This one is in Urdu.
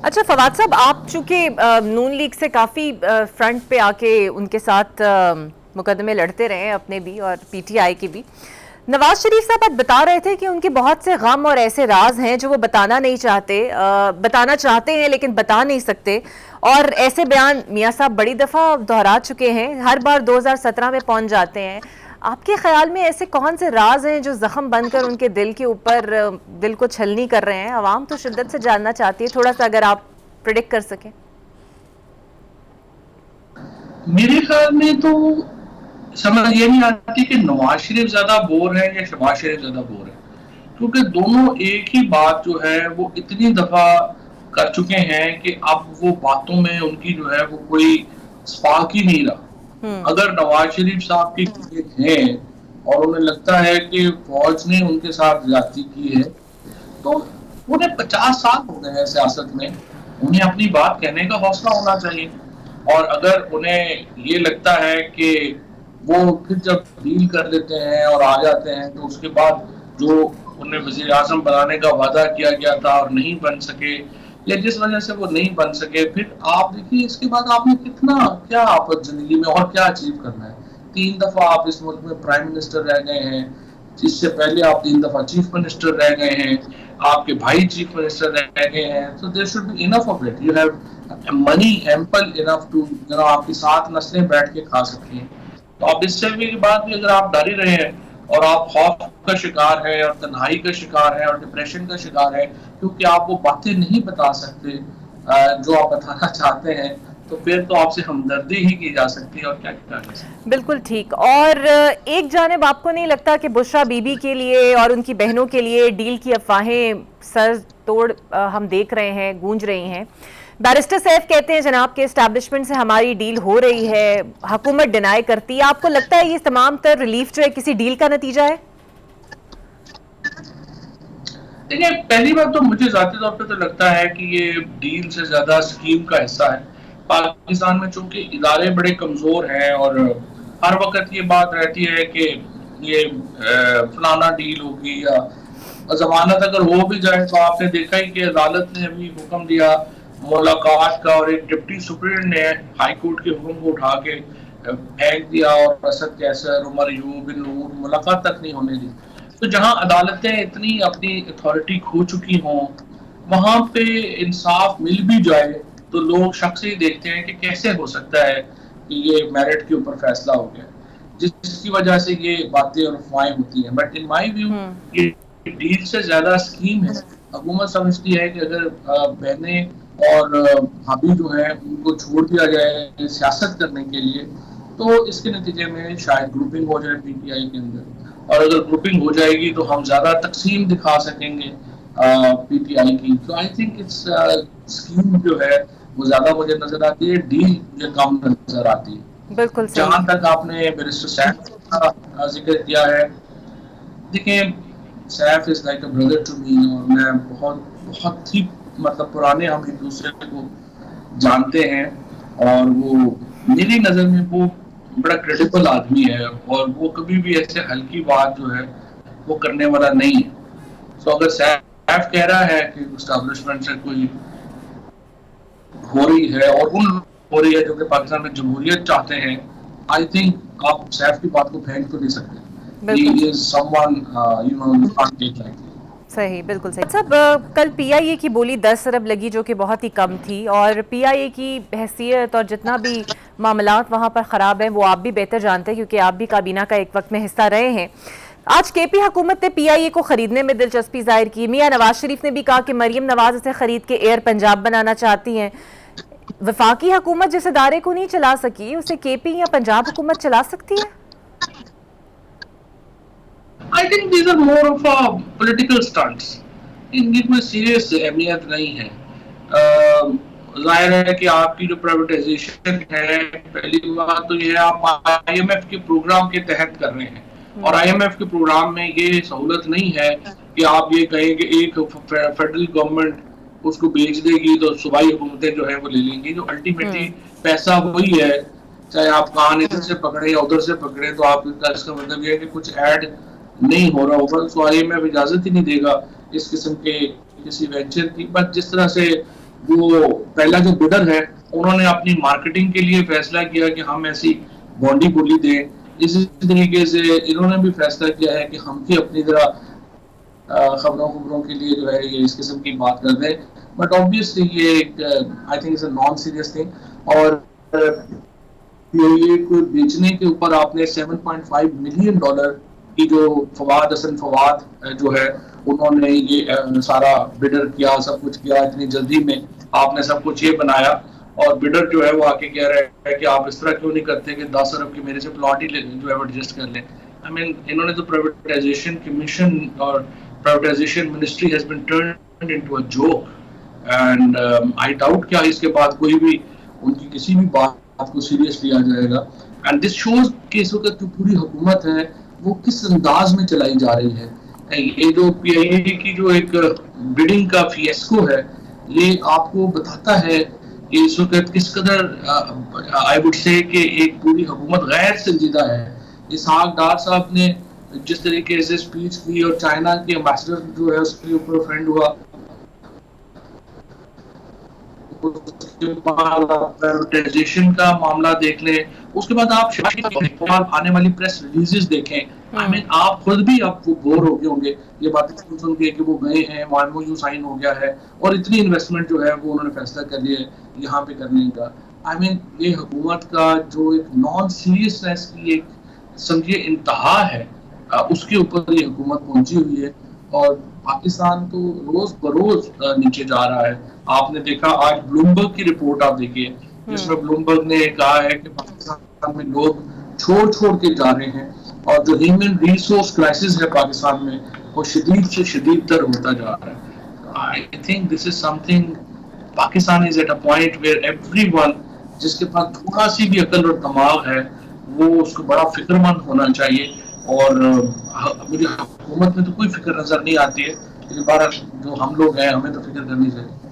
اچھا فواد صاحب، آپ چونکہ نون لیگ سے کافی فرنٹ پہ آ کے ان کے ساتھ مقدمے لڑتے رہے ہیں اپنے بھی اور پی ٹی آئی کے بھی، نواز شریف صاحب آپ بتا رہے تھے کہ ان کے بہت سے غم اور ایسے راز ہیں جو وہ بتانا نہیں چاہتے، بتانا چاہتے ہیں لیکن بتا نہیں سکتے، اور ایسے بیان میاں صاحب بڑی دفعہ دہرا چکے ہیں، ہر بار 2017 میں پہنچ جاتے ہیں۔ آپ کے خیال میں ایسے کون سے راز ہیں جو زخم بن کر ان کے دل کے اوپر دل کو چھلنی کر رہے ہیں؟ عوام تو شدت سے جاننا چاہتی ہے، تھوڑا سا اگر آپ پریڈکٹ کر سکیں۔ میرے خیال میں تو سمجھ یہ نہیں آتی کہ نواز شریف زیادہ بور ہے یا شہباز شریف زیادہ بور ہے، کیونکہ دونوں ایک ہی بات جو ہے وہ اتنی دفعہ کر چکے ہیں کہ اب وہ باتوں میں ان کی جو ہے وہ کوئی سپارک ہی نہیں رہا۔ اگر نواز شریف صاحب کی ہیں اور انہیں لگتا ہے کہ فوج نے ان کے ساتھ زیادتی کی ہے، تو انہیں 50 سال ہو گئے ہیں سیاست میں، انہیں اپنی بات کہنے کا حوصلہ ہونا چاہیے۔ اور اگر انہیں یہ لگتا ہے کہ وہ پھر جب ڈیل کر لیتے ہیں اور آ جاتے ہیں تو اس کے بعد جو انہیں وزیر اعظم بنانے کا وعدہ کیا گیا تھا اور نہیں بن سکے، یا جس وجہ سے وہ نہیں بن سکے، پھر آپ دیکھیے اس کے بعد آپ نے کتنا کیا آپ زندگی میں اور کیا اچیو کرنا ہے۔ 3 دفعہ آپ اس ملک میں پرائم منسٹر رہ گئے ہیں، جس سے پہلے آپ 3 دفعہ چیف منسٹر رہ گئے ہیں، آپ کے بھائی چیف منسٹر رہ گئے ہیں، تو there should be enough of it, you have money ample enough to آپ کی 7 نسلیں بیٹھ کے کھا سکتی ہیں۔ تو آپ اس سے بھی بات بھی اگر آپ ڈر ہی رہے ہیں اور آپ خوف کا شکار ہے اور تنہائی کا شکار ہے اور ڈپریشن کا شکار ہے کیونکہ آپ وہ باتیں نہیں بتا سکتے جو آپ بتانا چاہتے ہیں، تو پھر تو آپ سے ہمدردی ہی کی جا سکتی ہے اور کیا کیا جا سکتا ہے۔ بالکل ٹھیک۔ اور ایک جانب آپ کو نہیں لگتا کہ بشریٰ بی بی کے لیے اور ان کی بہنوں کے لیے ڈیل کی افواہیں سر توڑ ہم دیکھ رہے ہیں، گونج رہی ہیں؟ بیرسٹر سیف کہتے ہیں جناب کے اسٹیبلشمنٹ سے ہماری ڈیل ہو رہی ہے، حکومت ڈینائی کرتی ہے۔ آپ کو لگتا ہے یہ تمام تر ریلیف جو ہے کسی ڈیل کا نتیجہ ہے؟ دیکھیں، پہلی بات تو مجھے ذاتی طور پہ تو لگتا ہے کہ یہ ڈیل سے زیادہ اسکیم کا حصہ ہے۔ پاکستان میں چونکہ ادارے بڑے کمزور ہیں اور ہر وقت یہ بات رہتی ہے کہ یہ فلانا ڈیل ہوگی، یا ضمانت اگر ہو بھی جائے تو آپ نے دیکھا ہی کہ عدالت نے ابھی حکم دیا ملاقات کا، اور ایک ڈپٹی سپرنٹینڈنٹ نے ہائی کورٹ کے حکم کو اٹھا کے پھینک دیا، اور اسد کیسر، عمر ایوب، بن نور ملاقات تک نہیں ہونے دی۔ تو جہاں عدالتیں اتنی اپنی اتھارٹی کھو چکی ہوں، وہاں پہ انصاف مل بھی جائے تو لوگ شخص ہی دیکھتے ہیں کہ کیسے ہو سکتا ہے کہ یہ میرٹ کے اوپر فیصلہ ہو گیا، جس کی وجہ سے یہ باتیں اور افواہیں ہوتی ہیں۔ بٹ ان مائی ویو یہ ڈیل سے زیادہ اسکیم ہے۔ حکومت سمجھتی ہے کہ اگر بہنیں اور بھابھی جو ہیں ان کو چھوڑ دیا جائے سیاست کرنے کے لیے تو اس کے نتیجے میں شاید گروپنگ ہو جائے پی ٹی آئی کے اندر، اور اگر گروپنگ ہو جائے گی تو ہم زیادہ تقسیم دکھا سکیں گے پی ٹی آئی کی۔ تو آئی تھنک اسکیم جو ہے وہ زیادہ مجھے نظر آتی ہے، ڈیل مجھے کم نظر آتی بالکل ہے۔ صحیح۔ جہاں تک آپ نے بیرسٹر سیف کا ذکر کیا ہے، دیکھیں Saif is like a brother to me, اور میں بہت ہی مطلب پرانے ہم ایک دوسرے کو جانتے ہیں، اور وہ میری نظر میں وہ بڑا کریڈیبل آدمی ہے، اور وہ کبھی بھی ایسے ہلکی بات جو ہے وہ کرنے والا نہیں ہے۔ تو اگر سیف کہہ رہا ہے کہ اسٹیبلشمنٹ سے کوئی ہو رہی ہے اور ان ہو رہی ہے جو کہ پاکستان میں جمہوریت چاہتے ہیں، آئی تھنک آپ سیف کی بات کو پھینک تو نہیں سکتے۔ He بالکل is someone you can't take lightly۔ صحیح، بالکل صحیح۔ صاحب کل پی آئی اے کی بولی 10 ارب لگی جو کہ بہت ہی کم تھی، اور پی آئی اے کی حیثیت اور جتنا بھی معاملات وہاں پر خراب ہیں وہ آپ بھی بہتر جانتے ہیں کیونکہ آپ بھی کابینہ کا ایک وقت میں حصہ رہے ہیں۔ آج کے پی حکومت نے پی آئی اے کو خریدنے میں دلچسپی ظاہر کی، میاں نواز شریف نے بھی کہا کہ مریم نواز اسے خرید کے ایئر پنجاب بنانا چاہتی ہیں۔ وفاقی حکومت جس ادارے کو نہیں چلا سکی اسے کے پی یا پنجاب حکومت چلا سکتی ہے؟ I think these are more of a political stunts۔ ان کی کوئی سیریس اہمیت نہیں ہے۔ ظاہر ہے کہ آپ کی جو پرائیویٹائزیشن ہے، پہلی بات تو یہ آپ آئی ایم ایف کے پروگرام کے تحت کر رہے ہیں، اور آئی ایم ایف کے پروگرام میں یہ سہولت نہیں ہے کہ آپ یہ کہیں کہ ایک فیڈرل گورنمنٹ اس کو بیچ دے گی تو صوبائی حکومتیں جو ہیں وہ لے لیں گی۔ جو الٹیمیٹلی پیسہ وہی ہے، چاہے آپ کان ادھر سے پکڑے یا ادھر سے پکڑے، تو آپ اس کا مطلب یہ ہے کہ کچھ ایڈ نہیں ہو رہا ہوگا۔ سو آئی ایم ایف اجازت ہی نہیں دے گا اس قسم کے کسی وینچر کی۔ بٹ جس طرح سے وہ پہلا جو بڈر ہے انہوں نے اپنی مارکیٹنگ کے لیے فیصلہ کیا کہ ہم ایسی بونڈی بولی دیں. اسی طریقے سے انہوں نے بھی فیصلہ کیا ہے کہ ہم بھی اپنی طرح خبروں کے لیے جو ہے یہ اس قسم کی بات کر دیں. بٹ آبویسلی یہ ایک I think is a non serious thing. اور یہ کوئی بیچنے کے اوپر آپ نے $7.5 ملین کی جو فواد حسن فواد جو ہے انہوں نے یہ سارا بڈر کیا, سب کچھ کیا اتنی جلدی میں آپ نے سب کچھ یہ بنایا. اور بڈر جو ہے وہ آ کے کہہ رہا ہے کہ آپ اس طرح کیوں نہیں کرتے کہ 10 ارب کی میرے سے پلاٹ ہی جو ہے ایڈجسٹ کر لیں. آئی مین انہوں نے تو پرائیویٹائزیشن کمیشن اور privatization ministry has been turned into a joke. And I doubt کیا اس کے بعد کوئی بھی ان کی کسی بھی بات کو سیریس لیا جائے گا. اینڈ دس شوز کہ اس وقت جو پوری حکومت ہے وہ کس انداز میں چلائی جا رہی ہے. یہ جو پی آئی اے کی جو ایک بڈنگ کا فیسکو ہے یہ آپ کو بتاتا ہے کہ اس وقت کس قدر آئی وڈ سے کہ ایک پوری حکومت غیر سنجیدہ ہے. اسحاق ڈار صاحب نے جس طریقے سے اسپیچ کی اور چائنا کے امبیسڈر جو ہے اس کے اوپر افینڈ ہوا, پرائیویٹائزیشن کا معاملہ دیکھ لیں, اس کے بعد آپ آنے والی پریس ریلیزز دیکھیں. آئی مین آپ خود بھی آپ کو بور ہو گئے ہوں گے یہ باتیں سن کے کہ وہ گئے ہیں مارمو یو سائن ہو گیا ہے اور اتنی انویسٹمنٹ جو ہے وہ انہوں نے فیصلہ کر لیا ہے یہاں پہ کرنے کا. آئی مین یہ حکومت کا جو ایک نان سیریسنیس کی ایک سمجھیے انتہا ہے اس کے اوپر یہ حکومت پہنچی ہوئی ہے. اور پاکستان تو روز بروز نیچے جا رہا ہے. آپ نے دیکھا آج بلومبرگ کی رپورٹ آپ دیکھیے جس میں بلومبرگ نے کہا ہے کہ پاکستان میں لوگ چھوڑ کے جا رہے ہیں اور جو ہیومن ریسورس کرائسس ہے پاکستان میں وہ شدید سے شدید تر ہوتا جا رہا ہے. I think this is something Pakistan is at a point where everyone جس کے پاس تھوڑا سی بھی عقل اور دماغ ہے وہ اس کو بڑا فکر مند ہونا چاہیے. اور مجھے حکومت میں تو کوئی فکر نظر نہیں آتی ہے لیکن بہرحال جو ہم لوگ ہیں ہمیں تو فکر کرنی چاہیے.